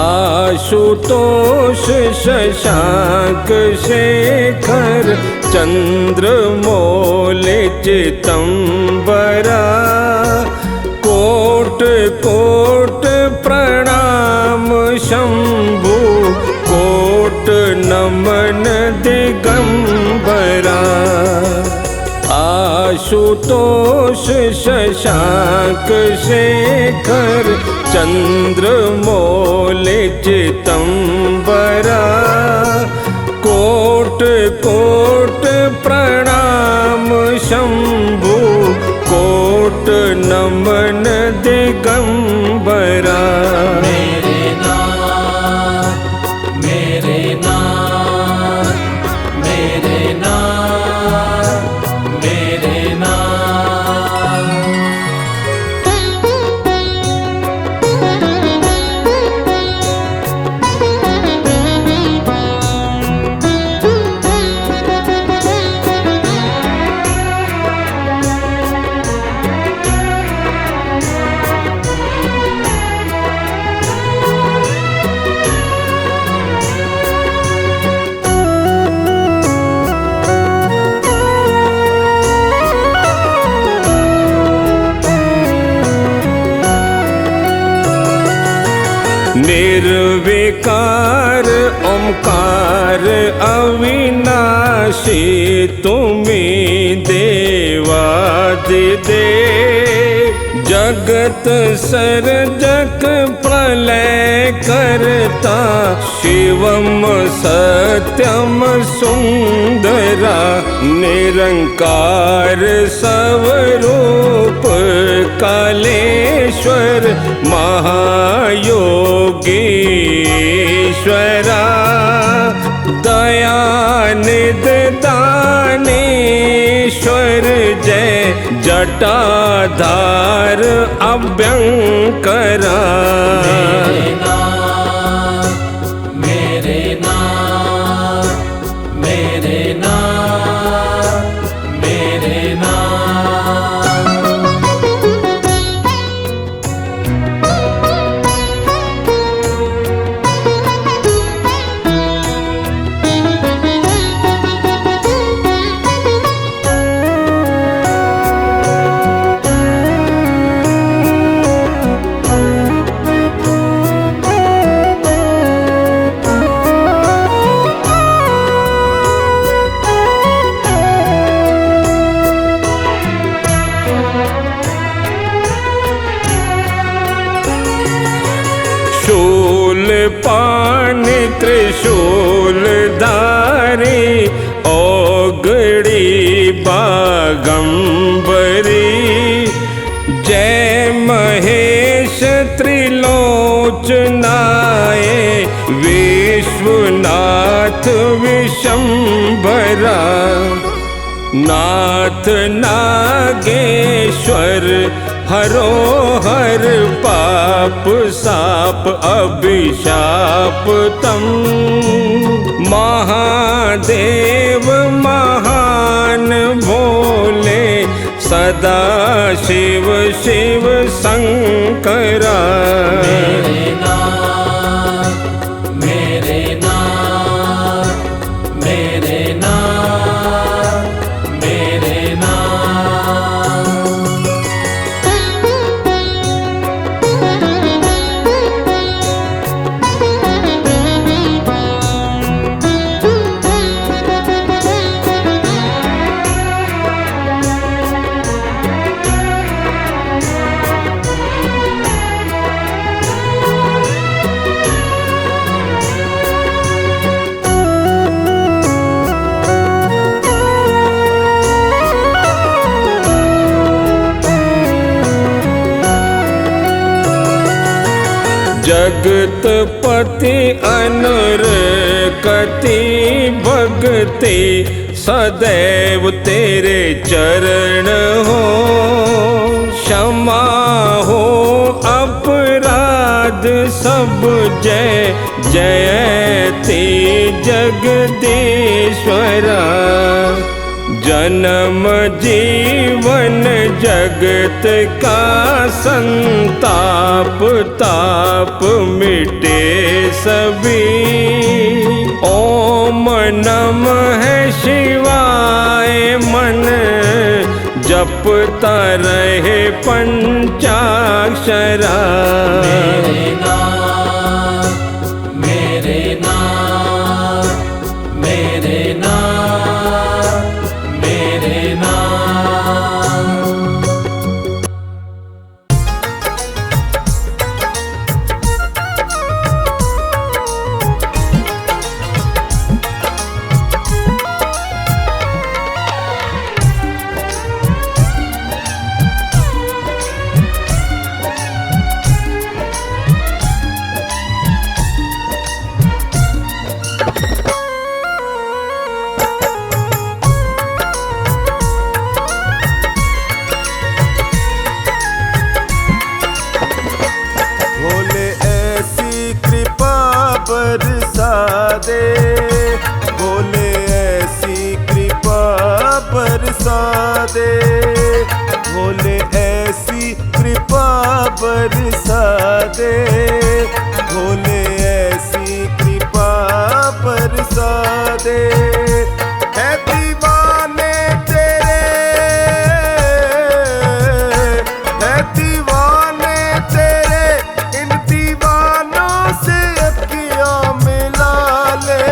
Ashutosh Shashank Shekhar चंद्रमौल चितंबरा coat coat प्रणाम Shambhu coat नमन Digambara. Ashutosh Shashank Shekhar चंद्रमौल चितंबरा coat coat प्रणाम Shambhu coat नमन दिगंबरा। मेरे नाथ मेरे नाथ मेरे नाथ मेरे नाथ। निर्विकार ओंकार अविनाशी तुम्हें देवादिदेव जगत सर्जक प्रलय करता शिवम सत्यम सुंदरा निरंकार स्वरूप कालेश्वर महायोगीश्वरा दयानिध दानेश्वर जय जटाधार अभ्यंकरा। मेरे नाथ मेरे नाथ मेरे नाथ। शूल पान त्रिशूल धारी ओगड़ी बागंबरी जय महेश त्रिलोचनाए विश्वनाथ विशंभरा नाथ नागेश्वर हरो हर पाप साप अभिशाप तम महादेव महान भोले सदा शिव शिव शंकरा। मेरे नाथ मेरे नाथ मेरे नाथ मेरे नाथ। जगतपति अनुरकति भगति सदैव तेरे चरण हो क्षमा हो अपराध सब जय जयति जगदीश्वरा। जन्म जीवन जगत का संताप ताप मिटे नमः शिवाय मन जपता रहे पंचाक्षरा। मेरे नाथ, मेरे नाथ, मेरे नाथ, मेरे नाथ। भोले ऐसी कृपा बरसा दे, भोले ऐसी कृपा बरसा दे, भोले ऐसी कृपा बरसा दे, भोले ऐसी कृपा बरसा दे। है दीवाने तेरे, है दीवाने तेरे, इन दीवानों से अखियां मिला ले।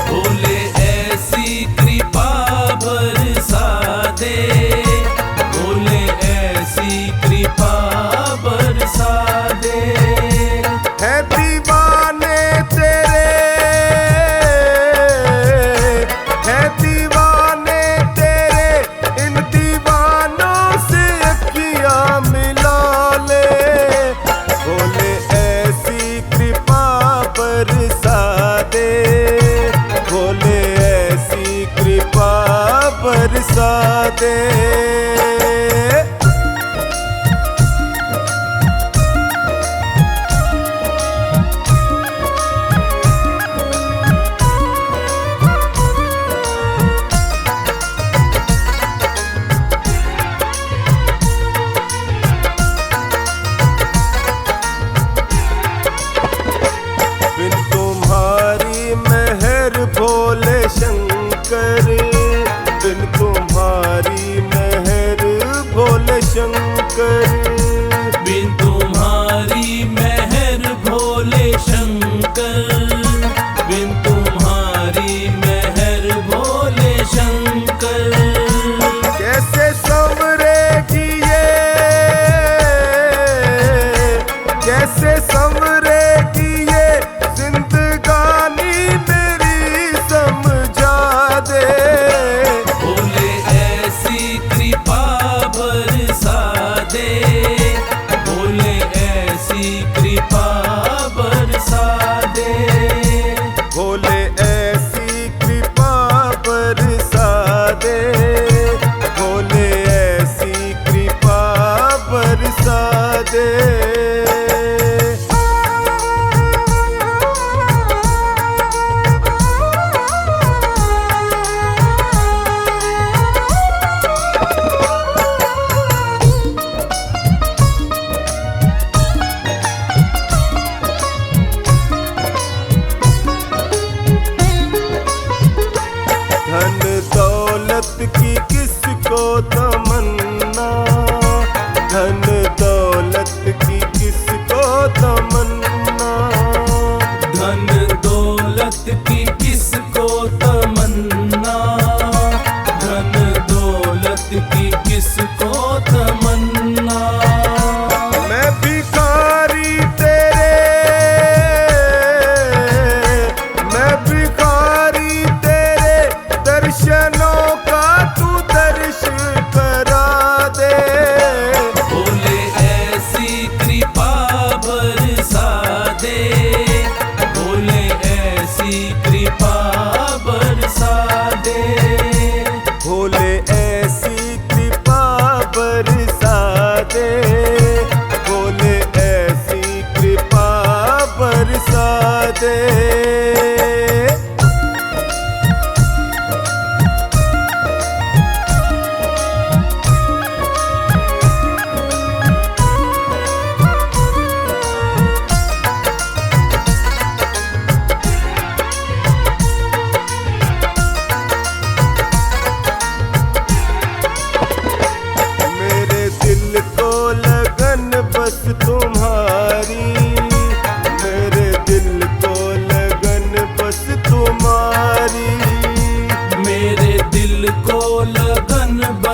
भोले ऐसी कृपा बरसा दे, भोले ऐसी कृपा बरसा दे। है दीवाने तेरे, है दीवाने तेरे, इन दीवानों से अखियां मिला ले। भोले ऐसी कृपा बरसा दे, भोले ऐसी कृपा बरसा दे। बिन तुम्हारी मेहर भोले शंकर, बिन तुम्हारी मेहर भोले शंकर, बिन तुम्हारी मेहर भोले शंकर, बिन तुम्हारी मेहर भोले शंकर। कैसे संवरेगी ये, कैसे संवरेगी ये जिंदगानी मेरी समझा दे। भोले ऐसी कृपा बरसा दे, भोले ऐसी कृपा बरसा दे। भोले ऐसी कृपा बरसा दे, भोले ऐसी कृपा बरसा दे। धन दौलत की किसको तमन्ना, धन दौलत की किसको तमन्ना, धन दौलत की किसको तमन्ना, धन दौलत की किसको तमन्ना। मैं भिखारी तेरे, मैं भिखारी तेरे, दर्शनों का तू दर्श करा दे। भोले ऐसी कृपा बरसा दे, भोले ऐसी कृपा बरसा दे। भोले ऐसी कृपा बरसा दे, भोले ऐसी कृपा बरसा दे।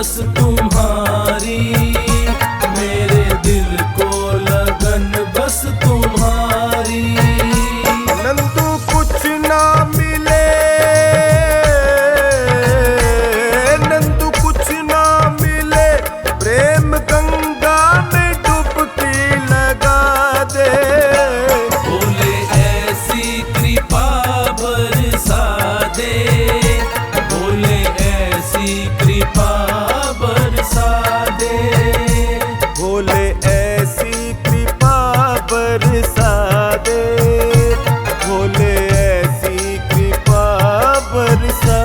बस तुम्हारी, मेरे दिल को लगन बस तुम्हारी। नंदू कुछ ना मिले, नंदू कुछ ना मिले, प्रेम गंगा में डुबकी लगा दे। बोले ऐसी कृपा बरसा दे, बोले ऐसी कृपा बरसा दे। भोले ऐसी कृपा बरसा दे, भोले ऐसी कृपा बरसा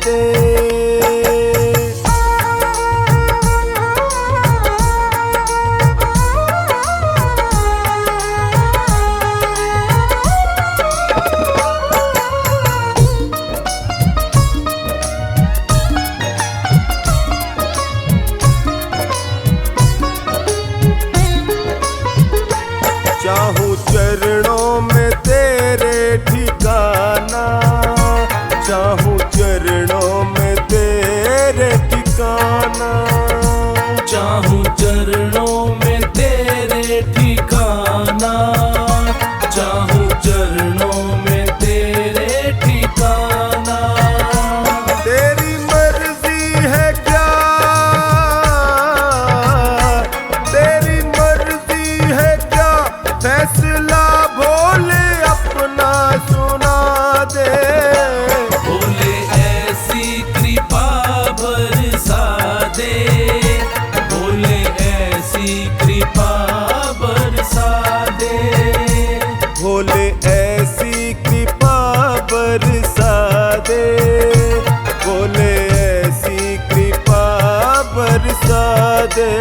दे। चाहूं चरणों में तेरे ठिकाना, चाहूं चरणों में तेरे ठिकाना। चाहूं चरणों में तेरे ठिकाना, चाहूं चरणों में तेरे ठिकाना। तेरी मर्जी है क्या, तेरी मर्जी है क्या, फैसला भोले अपना सुना दे। बोले ऐसी कृपा बरसा दे, बोले ऐसी कृपा बरसा दे। भोले ऐसी कृपा बरसा दे, भोले ऐसी कृपा बरसा दे।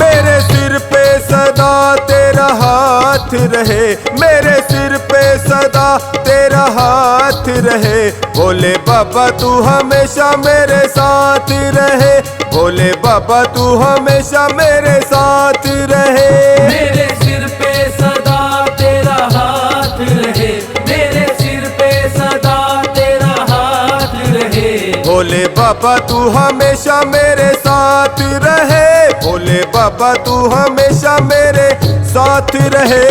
मेरे सिर पे सदा तेरा हाथ रहे, मेरे सिर पे सदा तेरा हाथ रहे। भोले बाबा तू हमेशा मेरे साथ रहे, भोले बाबा तू हमेशा मेरे साथ रहे। मेरे सिर पे सदा तेरा हाथ रहे, मेरे सिर पे सदा तेरा हाथ रहे। भोले बाबा तू हमेशा मेरे साथ रहे, भोले बाबा तू हमेशा मेरे साथ रहे।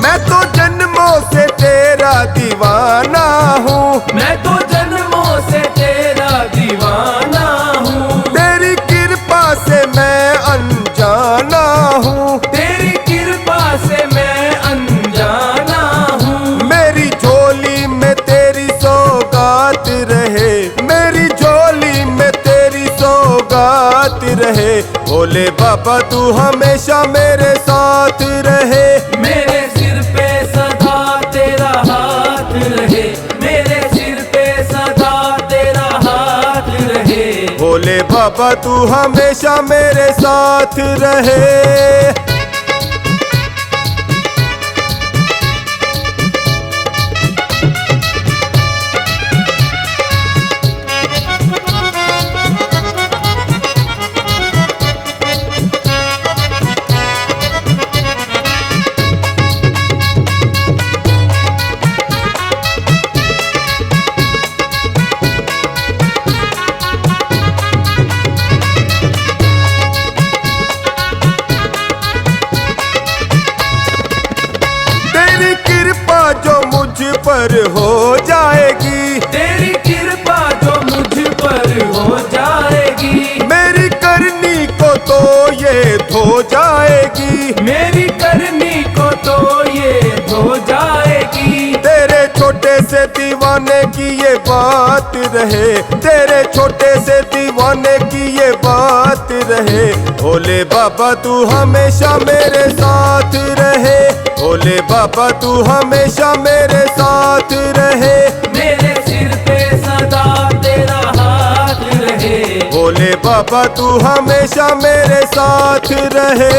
मैं तो जन्मों से तेरा दीवाना हूँ, मैं तो जन्मों से तेरा दीवाना हूँ। तेरी कृपा से मैं अनजाना हूँ, तेरी कृपा से मैं अनजाना हूँ। मेरी झोली में तेरी सौगात रहे, मेरी झोली में तेरी सौगात रहे। भोले बाबा तू हमेशा मेरे साथ रहे। मेरे सिर पे सदा तेरा हाथ रहे, मेरे सिर पे सदा तेरा हाथ रहे। भोले बाबा तू हमेशा मेरे साथ रहे। पर हो जाएगी, तेरी कृपा जो मुझ पर हो जाएगी। मेरी करनी को तो ये धो जाएगी, मेरी करनी को तो ये धो जाएगी। दीवाने की ये बात रहे, तेरे छोटे से दीवाने की ये बात रहे। भोले बाबा तू हमेशा मेरे साथ रहे, भोले बाबा तू हमेशा मेरे साथ रहे। मेरे सिर पे सदा तेरा हाथ रहे, भोले बाबा तू हमेशा मेरे साथ रहे।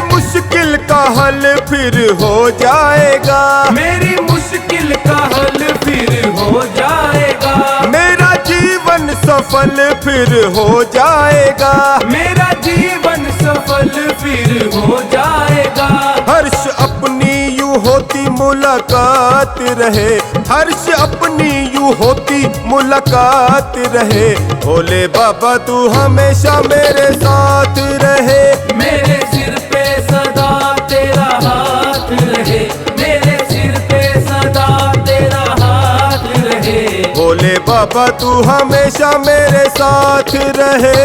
मुश्किल का हल फिर हो जाएगा, मेरी मुश्किल का हल फिर हो जाएगा। मेरा जीवन सफल फिर हो जाएगा, मेरा जीवन सफल फिर हो जाएगा। हर्ष अपनी यूं होती मुलाकात रहे, हर्ष अपनी यूं होती मुलाकात रहे। भोले बाबा तू हमेशा मेरे साथ रहे, मेरे सिर पे सदा तेरा हाथ रहे, मेरे सिर पे सदा तेरा हाथ रहे। भोले बाबा तू हमेशा मेरे साथ रहे।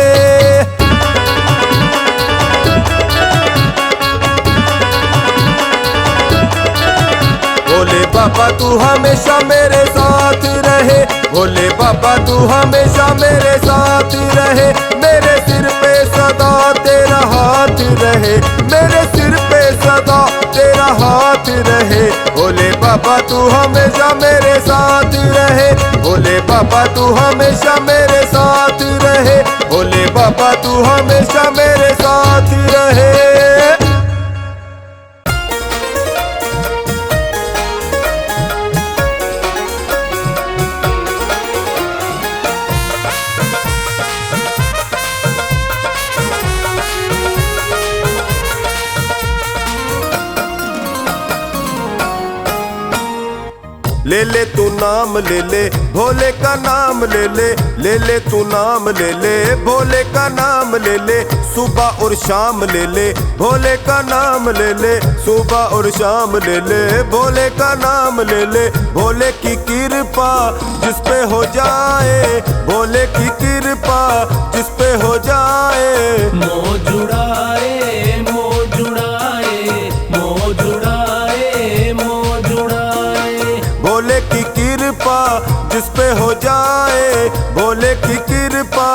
भोले बाबा तू हमेशा मेरे साथ रहे, भोले बाबा तू हमेशा मेरे साथ रहे। मेरे सिर पे सदा तेरा हाथ रहे, मेरे सिर पे सदा तेरा हाथ रहे। भोले बाबा तू हमेशा मेरे साथ रहे, भोले बाबा तू हमेशा मेरे साथ रहे। भोले बाबा तू हमेशा मेरे साथ रहे। ले ले तू नाम ले ले, भोले का नाम ले ले, ले ले तू नाम ले ले, भोले का नाम ले ले। सुबह और शाम ले ले, भोले का नाम ले ले, सुबह और शाम ले ले, भोले का नाम ले ले। भोले की कृपा जिस पे हो जाए, भोले की कृपा जिस पे हो जाए। मोह जुड़ाए, मोह जुड़ाए, मोह जुड़ाए, मोह जुड़ाए। भोले की कृपा जिस पे हो जाए, भोले की कृपा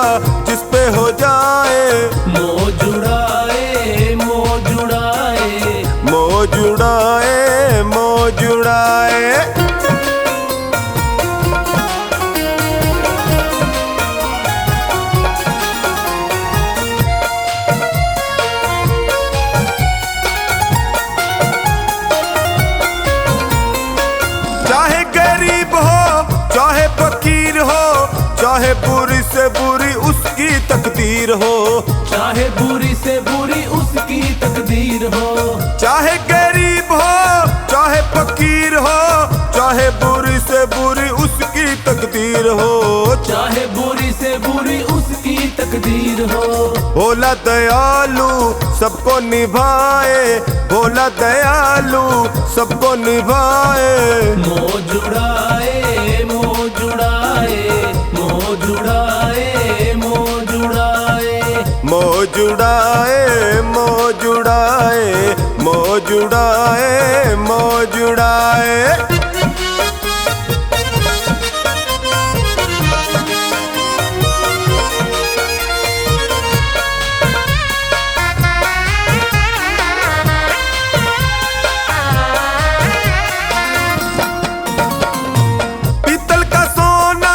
जिस पे हो जाए। मोह जुड़ाए, मोह जुड़ाए, मोह जुड़ाए, मोह जुड़ाए। चाहे गरीब हो चाहे फकीर हो, चाहे बुरी से बुरी उसकी तकदीर हो, चाहे बुरी से बुरी उसकी तकदीर हो। चाहे गरीब हो चाहे फकीर हो, चाहे बुरी से बुरी उसकी तकदीर हो, चाहे बुरी से बुरी उसकी तकदीर हो। भोला दयालु सबको निभाए, भोला दयालु सबको निभाए। मोह जुड़ाए, मोह जुड़ाए, मोह जुड़ाए, मोह जुड़ाए। मोह जुड़ाए, मोह जुड़ाए, मोह जुड़ाए, मोह जुड़ाए। पीतल का सोना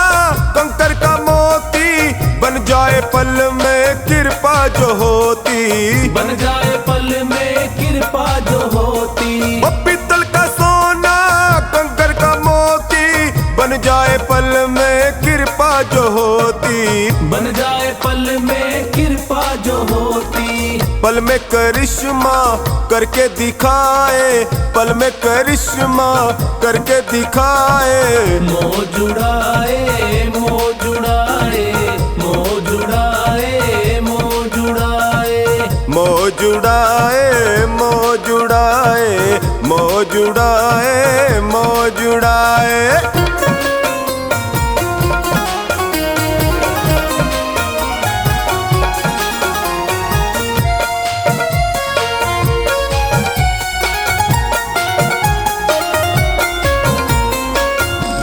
कंकर का मोती, बन जाए पल में कृपा जो होती, बन जाए पल में कृपा जो होती। वो पीतल का सोना कंकर का मोती, बन जाए पल में कृपा जो होती, बन जाए पल में कृपा जो होती। पल में करिश्मा करके दिखाए, पल में करिश्मा करके दिखाए। मोह जुड़ाए, मोह जुड़ाए, मोह जुड़ाए, जुड़ाए मोह जुड़ाए मोह जुड़ाए मोह जुड़ाए।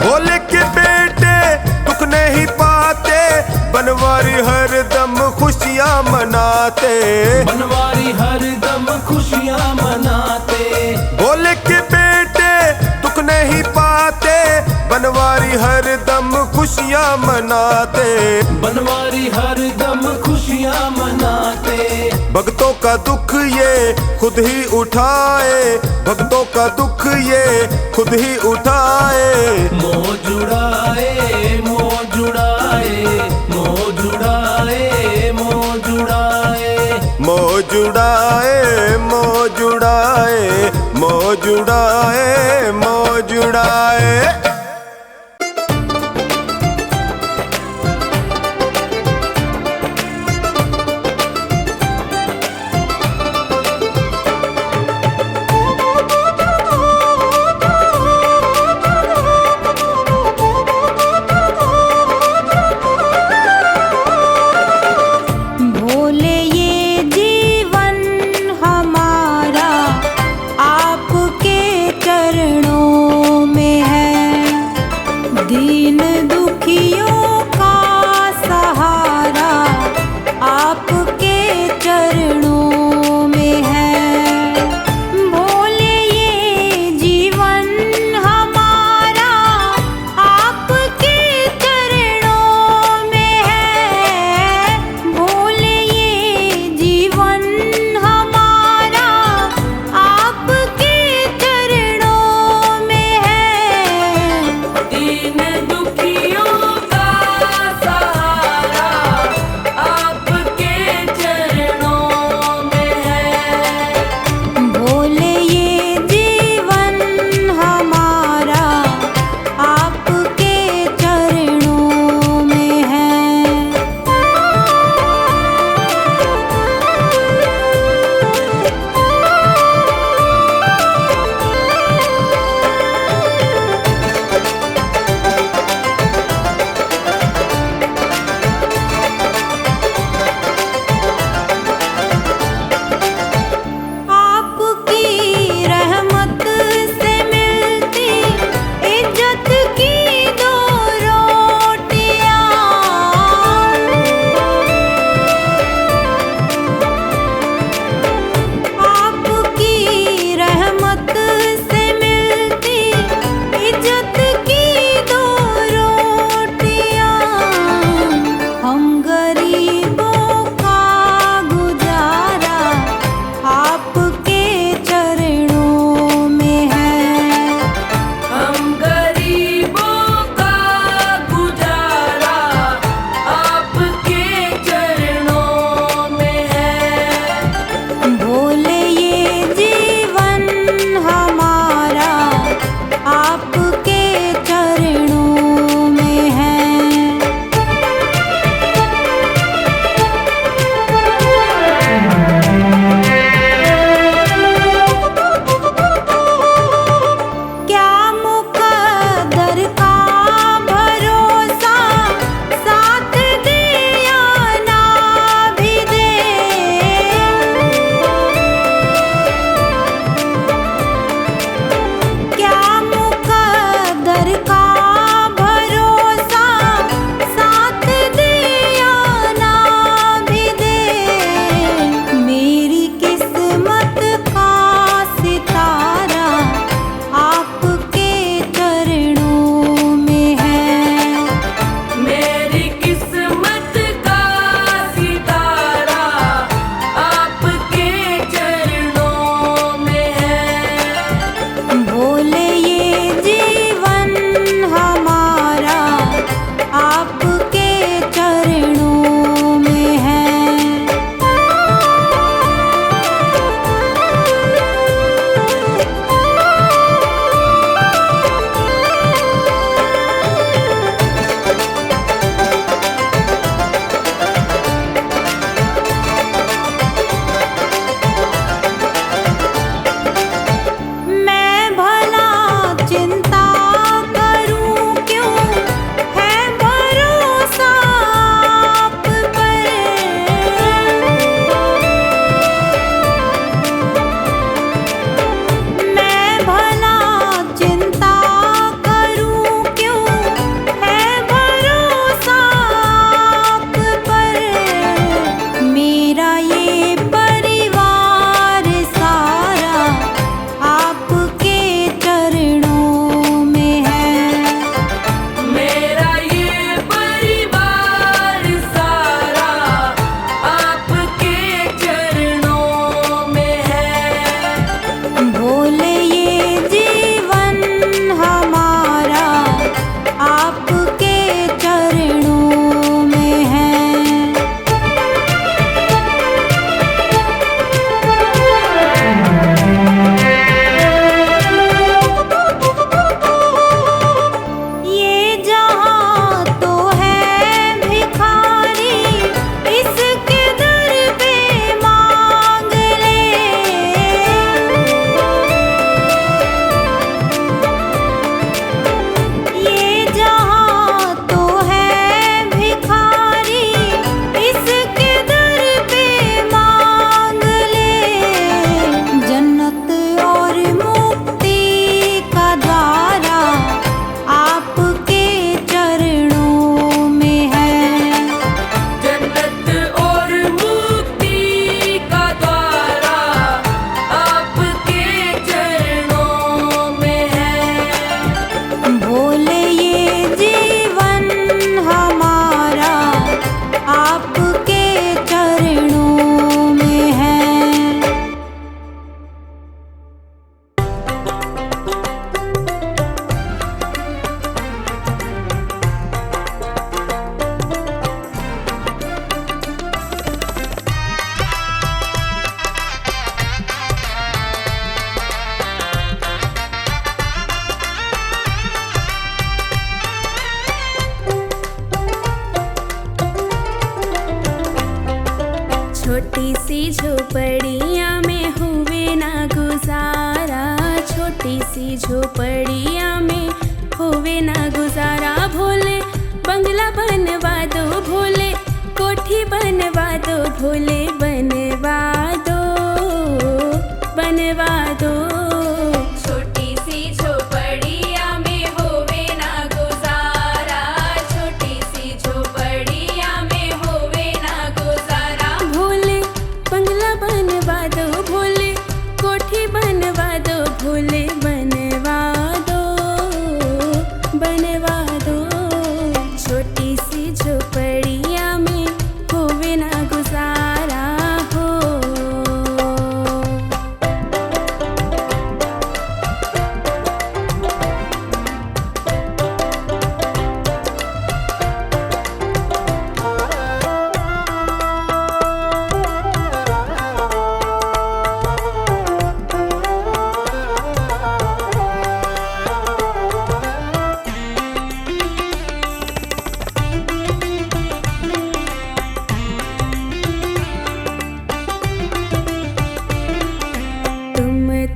भोले के बेटे दुख नहीं पाते, बनवारी हरदम खुशियाँ मनाते, बनवारी हरदम खुशियाँ मनाते। भोले के बेटे दुख नहीं पाते, बनवारी हरदम खुशियाँ मनाते, बनवारी हरदम खुशियाँ मनाते। भक्तों का दुख ये खुद ही उठाए, भक्तों का दुख ये खुद ही उठाए। मोह जुड़ाए मोह जुड़ाए मोह जुड़ाए मोह जुड़ाए मोह जुड़ाए मोह जुड़ाए मोह जुड़ाए मोह जुड़ाए। भोले ये जीवन हमारा आपके चरणों में है, छोटी सी झोपड़िया में होवे ना गुजारा भोले, बंगला बनवा दो भोले, कोठी बनवा दो भोले, बनवा दो, बनवा दो। छोटी सी झोपड़िया में होवे ना गुजारा, छोटी सी झोपड़िया में होवे ना गुजारा भोले, बंगला बनवा दो भोले, कोठी बनवा दो भोले, बनवा दो, बनवा दो। छोटी सी झोपड़िया में होवे ना गुजारा हो।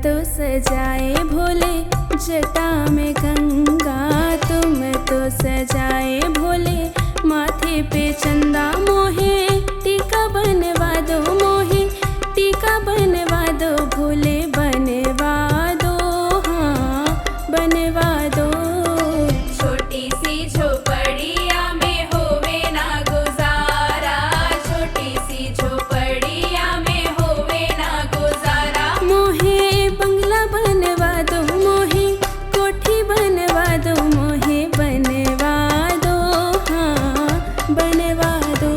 तो सजाए भोले जटा में गंगा, तुम तो सजाए भोले माथे पे चंदा, मोहे टीका बनवा दो, मोहे टीका बनवा दो भोले, बनवा दो, हाँ बनवा दो। छोटी सी झोपड़िया में होवे ना गुजारा, छोटी सी झोपड़िया में होवे ना गुजारा, मोहे बंगला बनवा दो, मोहे कोठी बनवा दो, मोहे बनवा दो, हाँ बनवा दो।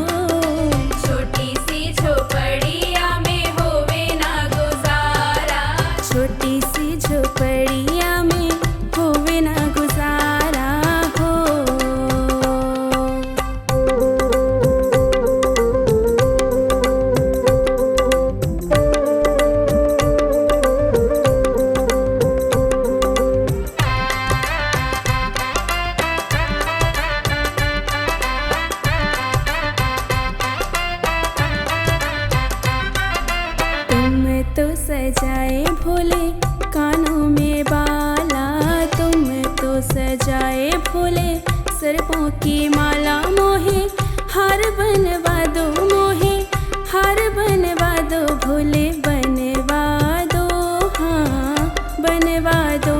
छोटी सी झोपड़िया में होवे ना गुजारा, छोटी सी झोपड़िया में होवे ना गुजारा हो। तो सजाए भोले कानों में बाला, तुम तो सजाए भोले सर्पों की माला, मोहे हार बनवा दो, मोहे हार बनवा दो भोले, बनवा दो, हाँ बनवा दो।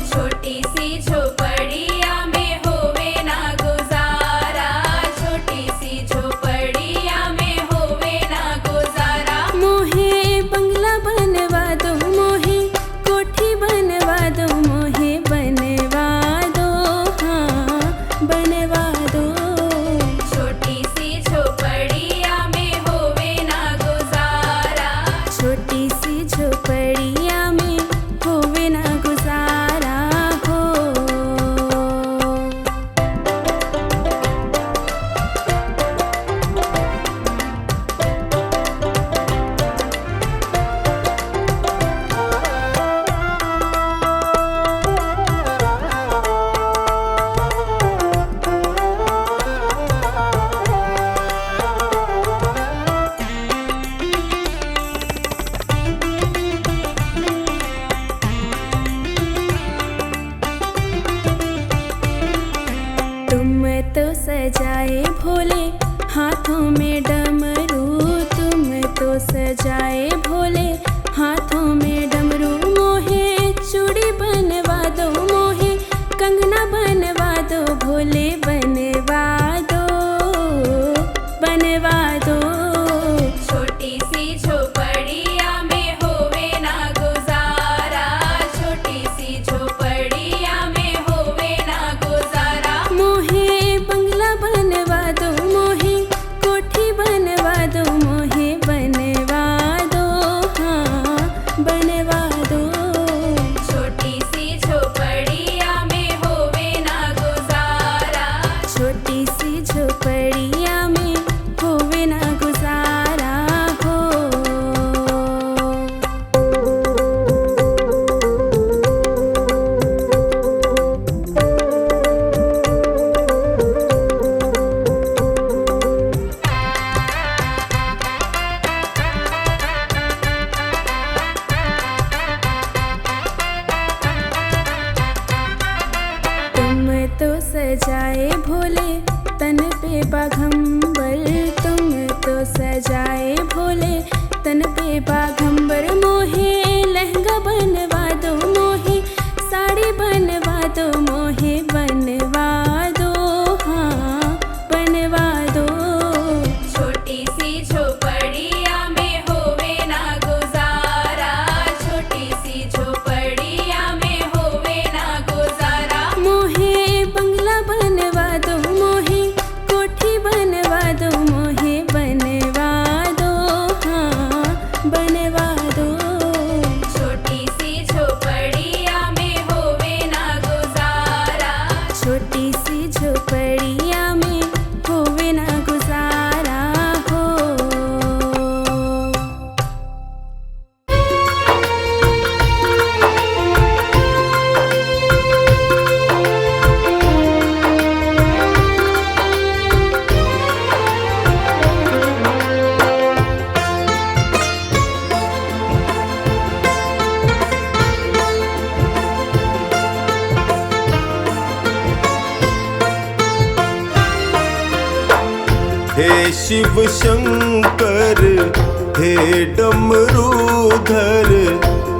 छोटी सी झोपड़िया में होवे ना गुजारा, छोटी सी झोपड़िया में होवे ना गुजारा, मोहे बंगला बनवा दो, मोहे कोठी बनवा दो, मोहे बनवा दो, हाँ बनवा दो। छोटी सी झोपड़िया में होवे ना गुजारा, छोटी सी झोपड़िया में होवे ना गुजारा हो। तुम तो सजाए भोले हाथों में डमरू, तुम तो सजाए भोले हाथों में डमरू, मोहे चूड़ी बनवा दो, मोहे कंगना बनवा दो भोले, बनवा दो, बनवा दो। छोटी सी झोपड़िया में होवे ना गुजारा, छोटी सी झोपड़िया में होवे ना गुजारा, मोहे बंगला बनवा दो, मोहे कोठी तो सजाए भोले तन पे बाघंबर, तुम तो सजाए भोले तन पे बाघंबर। मोहे लहंगा बनवा दो, मोहे साड़ी बनवा दो, मोहे बनवा दो, हाँ बनवा दो। छोटी सी झोपड़िया में होवे ना गुजारा, छोटी सी झोपड़िया में होवे ना गुजारा। मोहे बंगला बनवा दो, मोहे कोठी बनवा दो, मोहे बनवा दो, हाँ बनवा दो। छोटी सी झोपड़िया में होवे ना गुजारा, छोटी सी झोपड़िया में होवे ना गुजारा हो। हे शिव शंकर हे डमरूधर,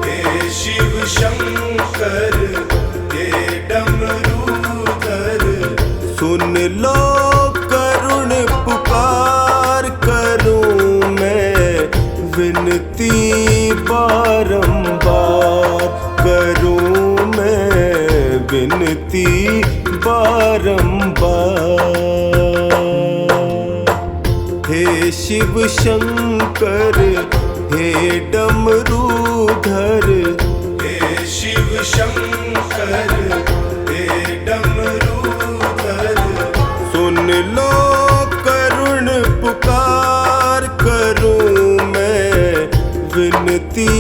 हे शिव शंकर हे डमरूधर। सुन लो करुण पुकार करूं मैं, विनती बारंबार करूं मैं, विनती बारंबार। हे शिव शंकर हे डमरूधर, हे शिव शंकर हे डमरूधर। सुन लो करुण पुकार करूं मैं, विनती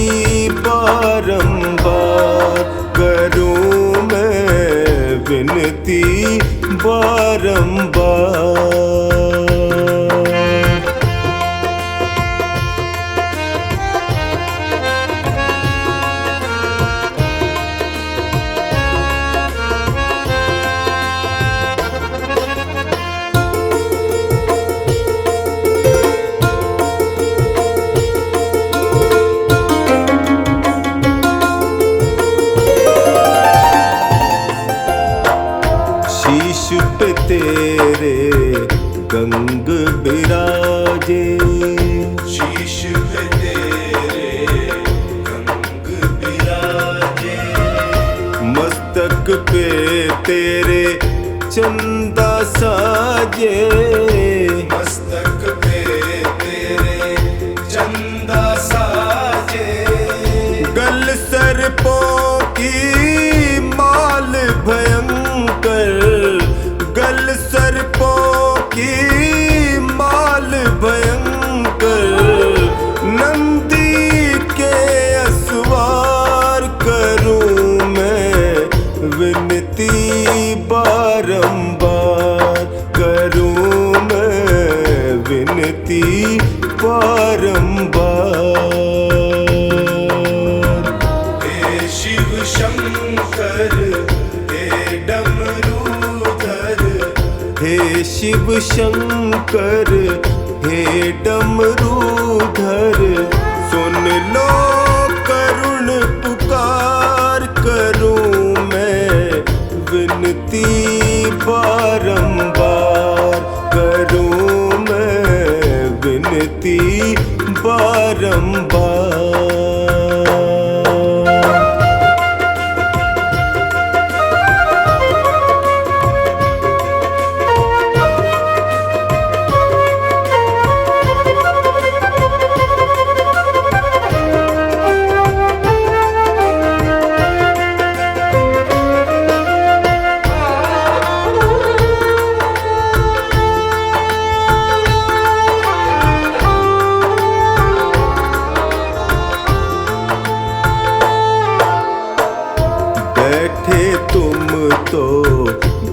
बारंबार करूं मैं, विनती बारंबार। शीश पे तेरे गंग बिराजे, शीश पे तेरे गंग बिराजे। मस्तक पे तेरे चंदा साजे, मस्तक पे तेरे चंदा साजे। गल सर्पों की माल भयंकर, गल सर्पों की माल भयंकर। नंदी के असवार करूं मैं, विनती बारंबार करूं मैं, विनती बारंबार। हे शिव शंकर हे डमरूधर, हे शिव शंकर हे डमरूधर। सुन लो करुण पुकार करूं मैं, विनती बारंबार करूं मैं, विनती बारंबार। बैठे तुम तो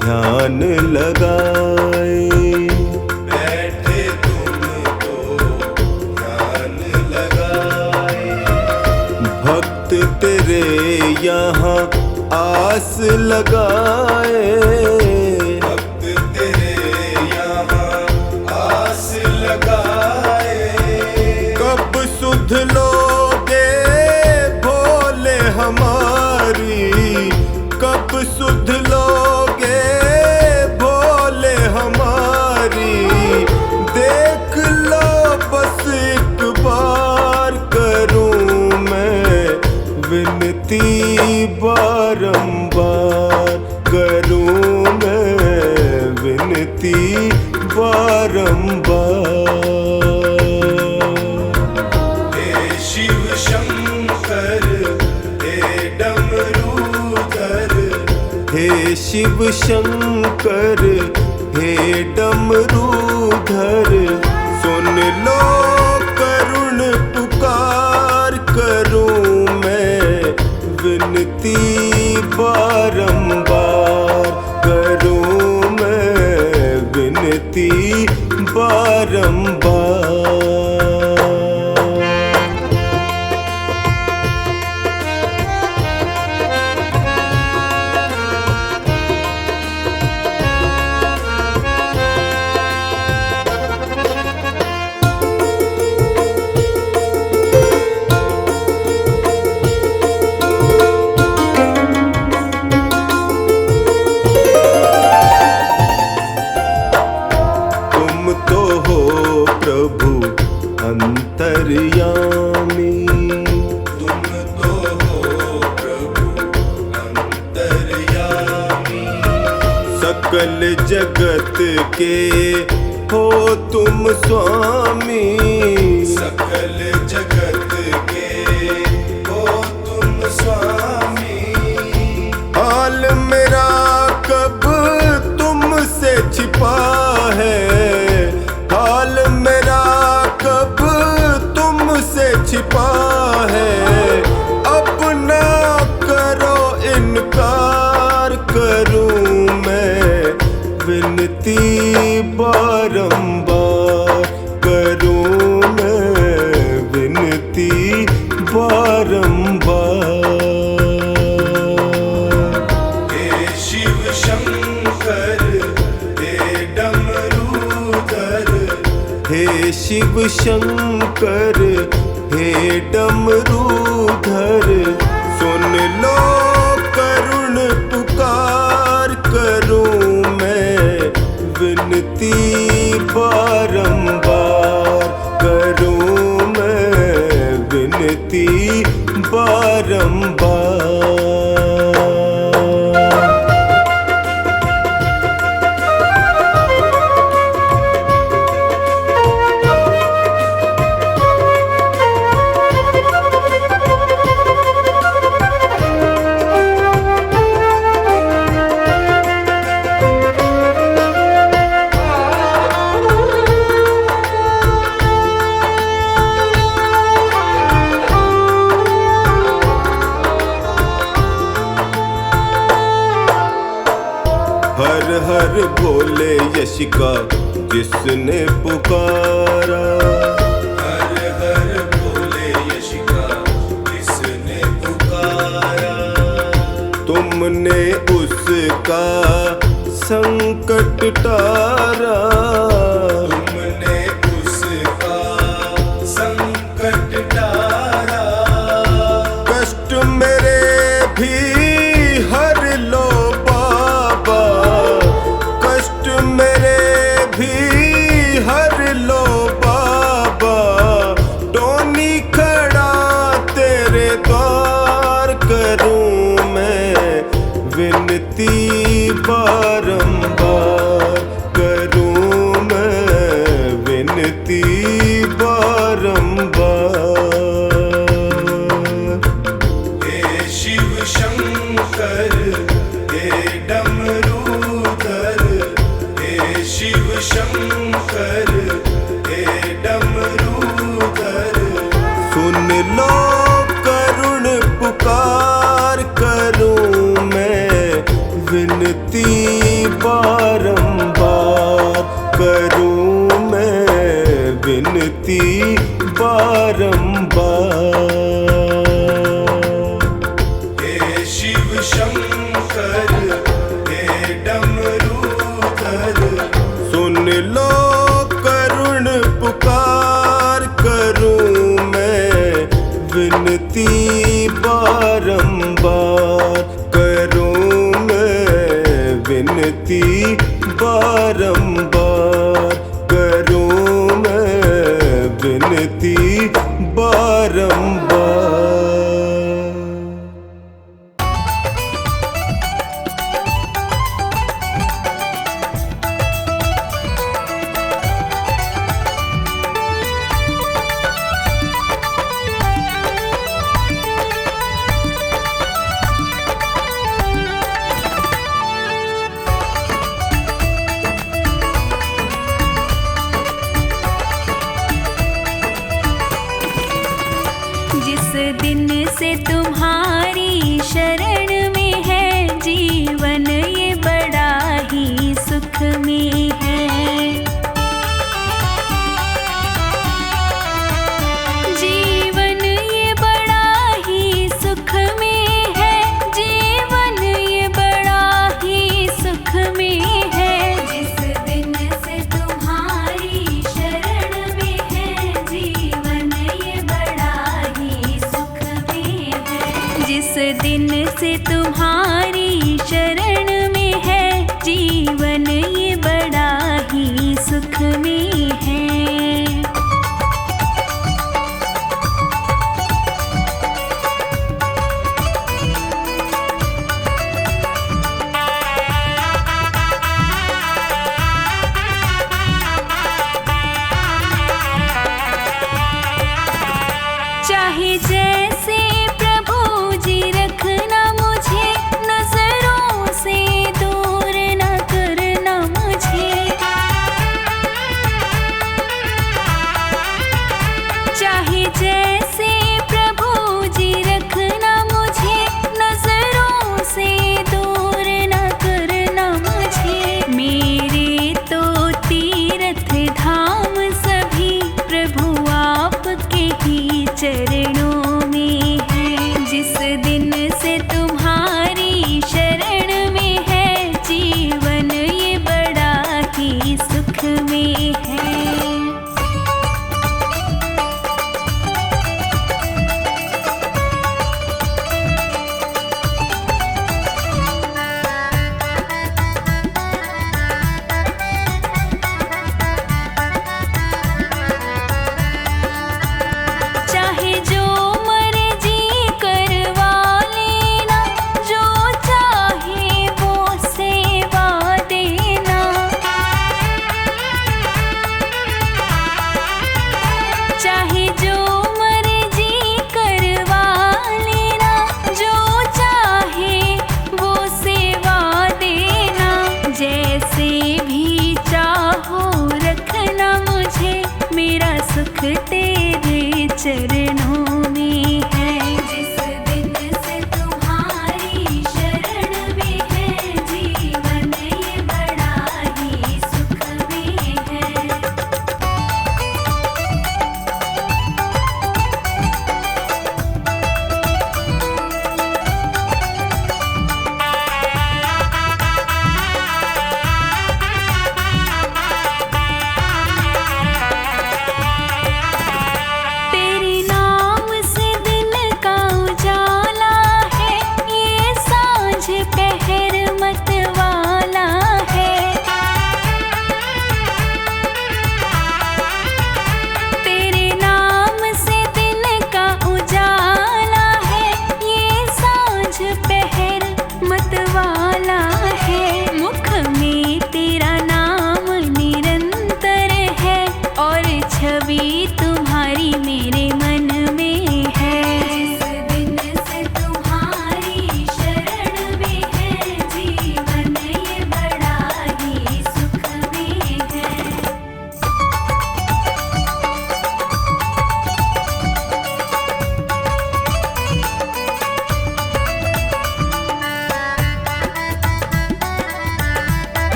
ध्यान लगाए, बैठे तुम तो ध्यान लगाए। भक्त तेरे यहाँ आस लगाए। भक्त तेरे यहाँ आस लगाए। कब सुध लोगे भोले हमारी, कब सुध लोगे भोले हमारी। देख लो बस एक बार करूं मैं विनती, बारंबार करूं मैं विनती बारंबार। हे शिव शंकर हे डमरूधर। हे शिव शंकर हे डमरूधर। सुन लो करुण पुकार करूं मैं विनती, बारंबार करूं मैं विनती बारंबार। अंतर्यामी, तुम तो हो प्रभु अंतर्यामी। सकल जगत के हो तुम स्वामी। सकल जगत के हो तुम स्वामी। हाल मेरा कब तुमसे छिपा है, हाल मेरा कब तुमसे छिपा है। अब ना करो इनकार करूं मैं विनती, बारंबार करूं मैं विनती बारंबार। हे शिव शंकर हे डमरूधर। हे शिव शंकर हे डमरूधर। सुन लो करुण पुकार करूं मैं विनती, बारंबार करूं मैं विनती बारंबार। हर हर भोले यश का जिसने पुकारा। हर हर भोले यश का जिसने पुकारा। तुमने उसका संकट टारा। तुमने उसका संकट टारा। कष्ट मेरे भी हर लो बाबा, कष्ट मेरे भी हर लो बाबा। टोनी खड़ा तेरे द्वार करूं मैं विनती, बारंबार करूं मैं विनती बारंबार। हे शिव शंकर हे डमरूधर। हे शिव शंकर हे डमरूधर। सुन लो करुण पुकार करूं मैं विनती, बारंबार करूं मैं विनती बारंबार। हे शिव शंकर हे डमरूधर सुन लो करुण पुकार करूं मैं विनती बारंबार करूं मैं विनती बारंबार करूं मैं विनती बारंबार। जिस दिन से तुम्हारी शरण में है जीवन ये बड़ा ही सुख में है। जीवन ये बड़ा ही सुख में है, जीवन ये बड़ा ही सुख में है। जिस दिन से तुम्हारी शरण में है जीवन ये बड़ा ही सुख में है। जिस दिन से तुम्हारी शरण में है जीवन ये बड़ा ही सुख में है। चाहे जैसे प्रभु जी रखना मुझे, नजरों से दूर न करना मुझे।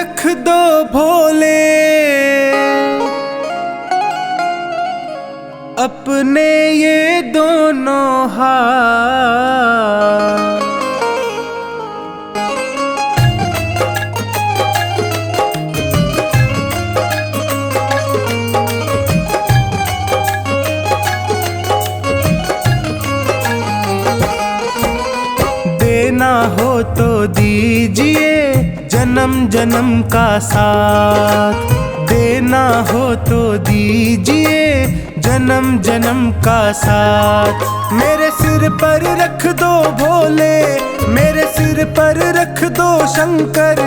रख दो भोले अपने ये दोनों हाथ। देना हो तो दीजिए जन्म जन्म का साथ, देना हो तो दीजिए जन्म जन्म का साथ। मेरे सिर पर रख दो भोले, मेरे सिर पर रख दो शंकर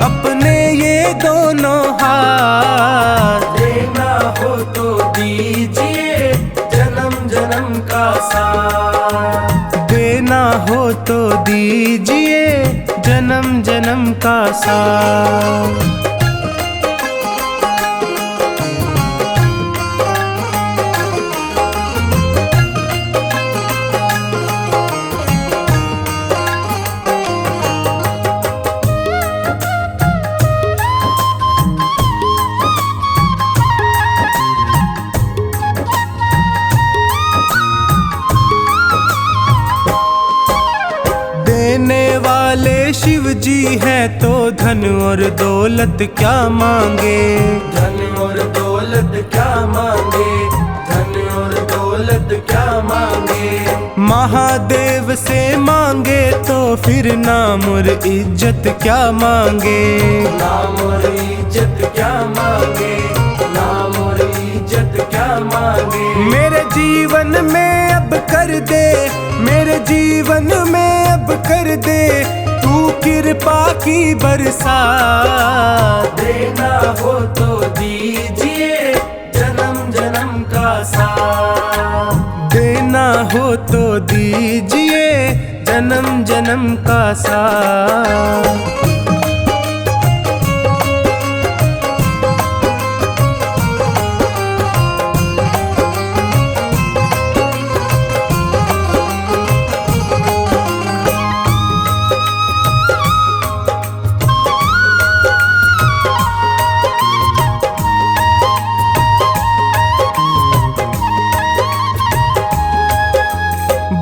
अपने ये दोनों हाथ। देना हो तो दीजिए जन्म जन्म का साथ, देना हो तो दीजिए जन्म जन्म का साथ। देने वाले शिव जी हैं तो धन और दौलत क्या मांगे, धन और दौलत क्या मांगे, धन और दौलत क्या मांगे। महादेव से मांगे तो फिर नाम और इज्जत क्या मांगे, नाम और इज्जत क्या मांगे, नाम और इज्जत क्या मांगे। मेरे जीवन में अब कर दे, मेरे जीवन में अब कर दे तू कृपा की बरसात। देना हो तो दीजिए जन्म जन्म का साथ, देना हो तो दीजिए जन्म जन्म का साथ।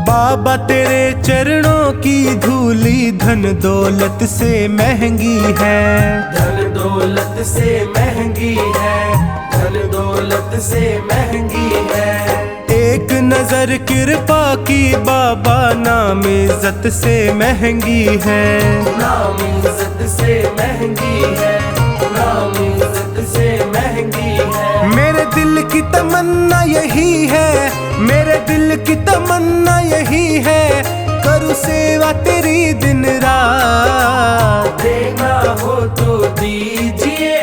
बाबा तेरे चरणों की धूली धन दौलत से महंगी है, धन दौलत से महंगी है, धन दौलत से महंगी है। एक नजर कृपा की बाबा नाम इज्जत से महंगी है, नाम इज्जत से महंगी है, नाम इज्जत से महंगी है। मेरे दिल की तमन्ना यही है, मेरे दिल की तमन्ना यही है करूँ सेवा तेरी दिन रात। देना हो तो दीजिए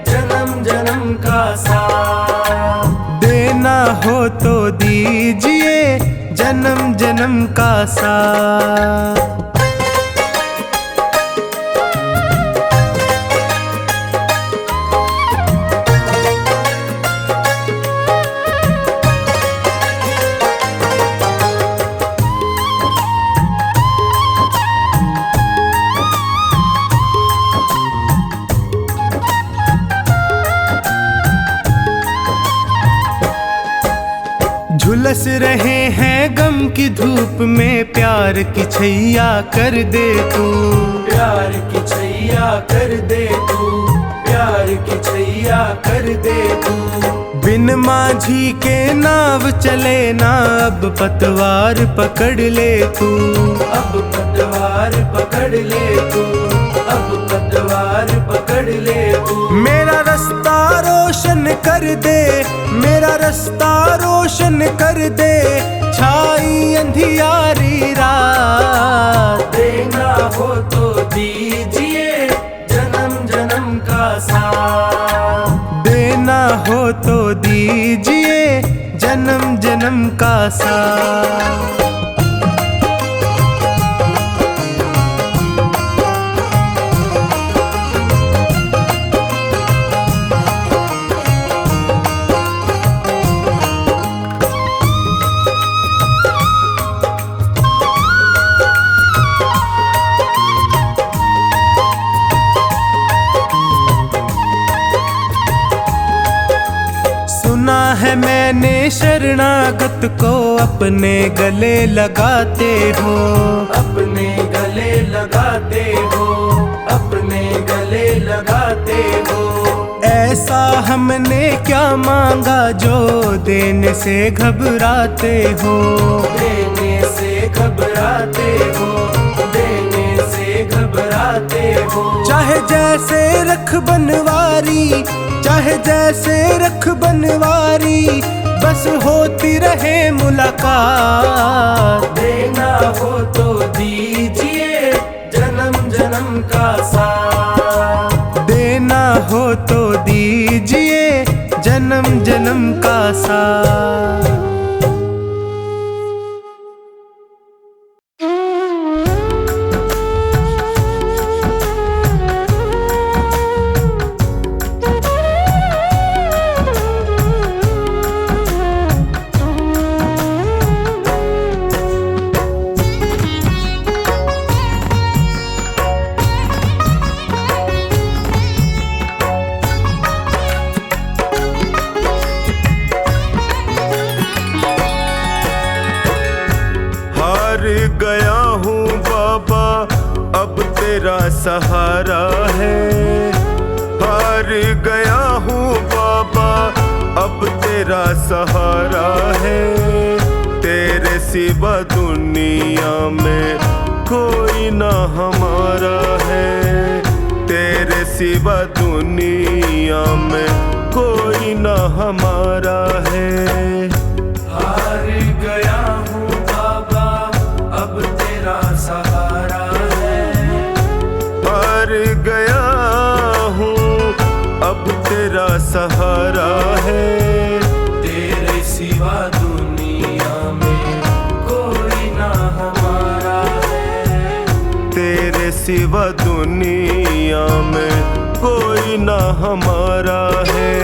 जन्म जन्म का साथ, देना हो तो दीजिए जन्म जन्म का साथ। झुलस रहे हैं गम की धूप में प्यार की छैया कर दे तू, प्यार की छैया कर दे तू, प्यार की छैया कर दे तू। बिन माझी के नाव चले ना अब पतवार पकड़ ले तू, अब पतवार पकड़ ले तू, अब पतवार पकड़ ले तू। मेरा रास्ता रोशन कर दे, मेरा रास्ता रोशन कर दे छाई अंधियारी रात। देना हो तो दीजिए जन्म जन्म का साथ, देना हो तो दीजिए जन्म जन्म का साथ। शरणागत को अपने गले लगाते हो, अपने गले लगाते हो, अपने गले लगाते हो। ऐसा हमने क्या मांगा जो देने से घबराते हो, देने से घबराते हो, देने से घबराते हो। चाहे जैसे रख बनवारी, चाहे जैसे रख बनवारी, बस होती रहे मुलाकात। देना हो तो दीजिए जन्म जन्म का साथ, देना हो तो दीजिए जन्म जन्म का साथ। गया हूँ बाबा अब तेरा सहारा है, हार गया हूँ बाबा अब तेरा सहारा है। तेरे सिवा दुनिया में कोई ना हमारा है, तेरे सिवा दुनिया में कोई ना हमारा है। हार गया हूँ बाबा अब तेरा सहारा है, हार गया हूँ अब तेरा सहारा है। तेरे सिवा दुनिया में कोई ना हमारा है, तेरे सिवा दुनिया में कोई ना हमारा है।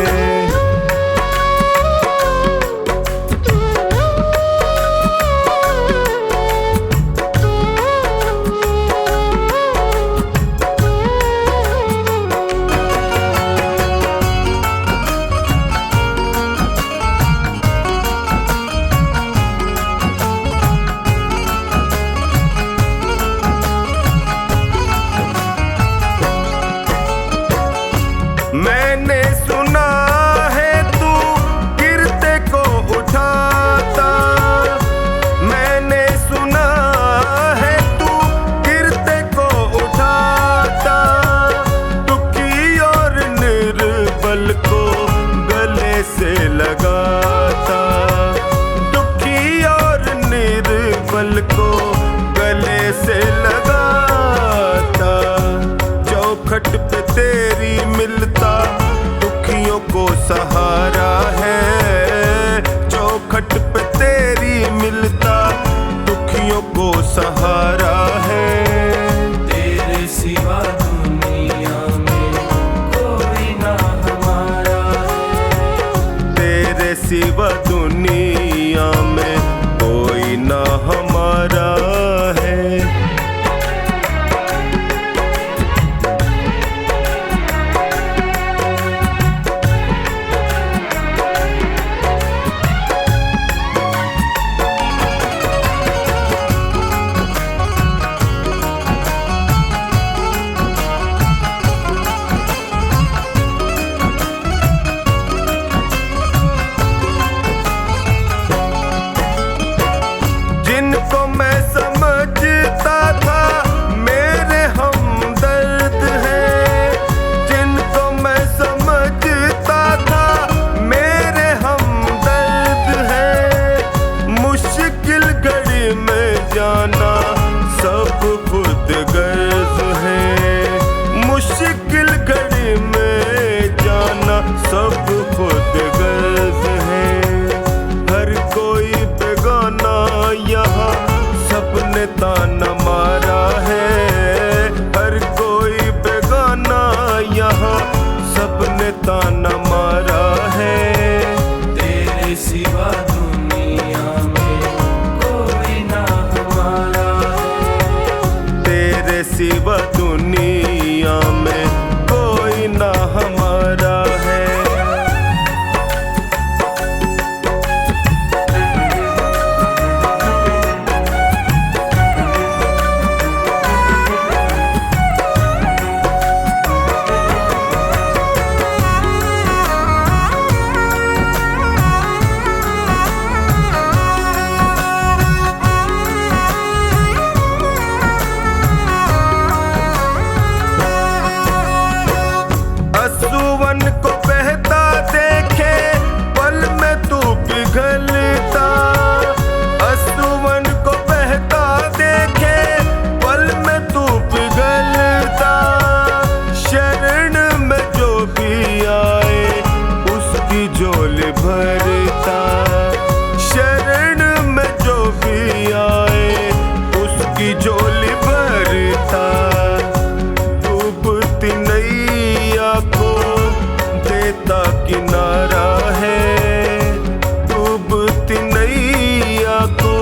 डूबती नैया को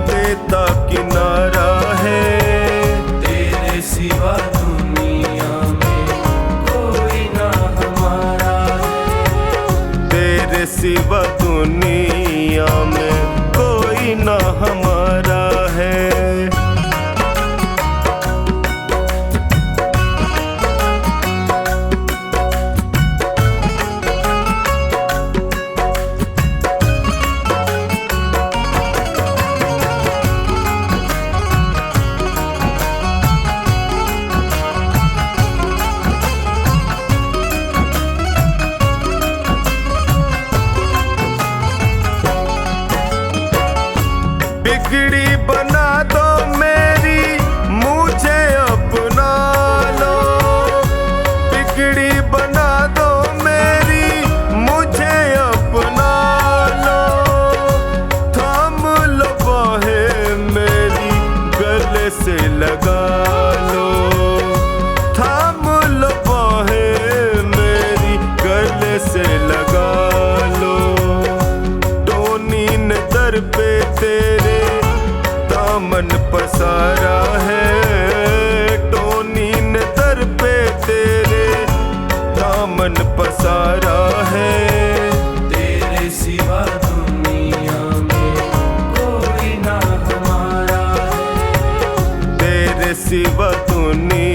देता किनारा है। तेरे सिवा दुनिया में कोई ना हमारा है। तेरे सिवा दुनिया में कोई ना हमारा है। बिगड़ी बना दो मेरी मुझे अपना लो। बिगड़ी बना दो मेरी मुझे अपना लो। थाम लो बाहें मेरी गले से लगा लो। थाम लो बाहें मेरी गले से लगा लो। टोनी ने दर पे तेरे दामन पसारा है। टोनी ने दर पे तेरे दामन पसारा है। तेरे सिवा दुनिया में कोई ना हमारा है। तेरे सिवा दुनिया